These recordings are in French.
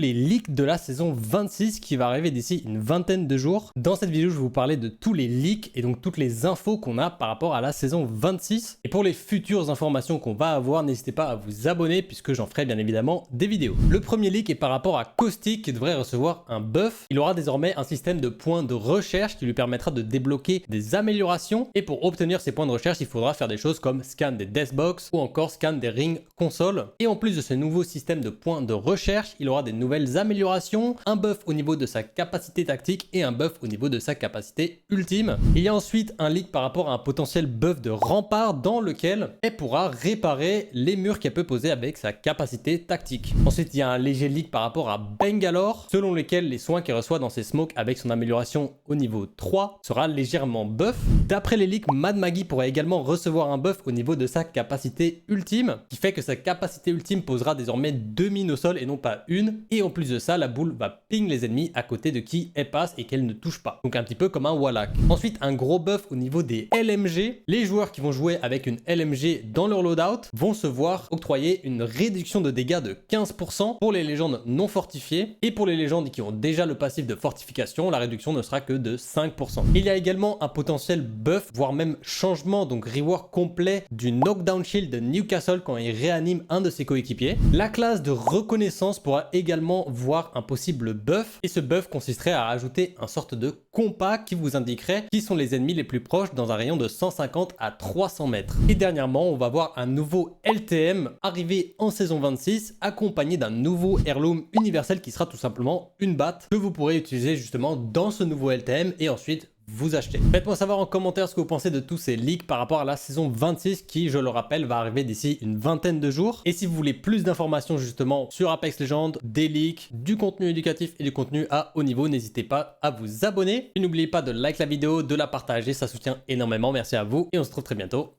les leaks de la saison 26 qui va arriver d'ici une vingtaine de jours. Dans cette vidéo, je vais vous parler de tous les leaks et donc toutes les infos qu'on a par rapport à la saison 26. Et pour les futures informations qu'on va avoir, n'hésitez pas à vous abonner puisque j'en ferai bien évidemment des vidéos. Le premier leak est par rapport à Caustic qui devrait recevoir un buff. Il aura désormais un système de points de recherche qui lui permettra de débloquer des améliorations. Et pour obtenir ces points de recherche, il faudra faire des choses comme scan des Deathbox ou encore scan des rings console. Et en plus de ce nouveau système de points de recherche, il aura des nouvelles améliorations, un buff au niveau de sa capacité tactique et un buff au niveau de sa capacité ultime. Il y a ensuite un leak par rapport à un potentiel buff de rempart dans lequel elle pourra réparer les murs qu'elle peut poser avec sa capacité tactique. Ensuite, il y a un léger leak par rapport à Bangalore, selon lequel les soins qu'elle reçoit dans ses smokes avec son amélioration au niveau 3 sera légèrement buff. D'après les leaks, Mad Maggie pourrait également recevoir un buff au niveau de sa capacité ultime, qui fait que sa capacité ultime posera désormais 2 mines au sol et non pas une. Et en plus de ça, la boule va ping les ennemis à côté de qui elle passe et qu'elle ne touche pas. Donc un petit peu comme un Wallach. Ensuite, un gros buff au niveau des LMG. Les joueurs qui vont jouer avec une LMG dans leur loadout vont se voir octroyer une réduction de dégâts de 15% pour les légendes non fortifiées. Et pour les légendes qui ont déjà le passif de fortification, la réduction ne sera que de 5%. Il y a également un potentiel buff, voire même changement, donc rework complet du knockdown shield de Newcastle quand il réanime un de ses coéquipiers. La classe de reconnaissance pourra également voir un possible buff, et ce buff consisterait à ajouter un sorte de compas qui vous indiquerait qui sont les ennemis les plus proches dans un rayon de 150 à 300 mètres. Et dernièrement, on va voir un nouveau LTM arriver en saison 26, accompagné d'un nouveau heirloom universel qui sera tout simplement une batte que vous pourrez utiliser justement dans ce nouveau LTM et ensuite vous achetez. Faites-moi savoir en commentaire ce que vous pensez de tous ces leaks par rapport à la saison 26 qui, je le rappelle, va arriver d'ici une vingtaine de jours. Et si vous voulez plus d'informations justement sur Apex Legends, des leaks, du contenu éducatif et du contenu à haut niveau, n'hésitez pas à vous abonner. Et n'oubliez pas de like la vidéo, de la partager, ça soutient énormément. Merci à vous et on se retrouve très bientôt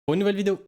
pour une nouvelle vidéo.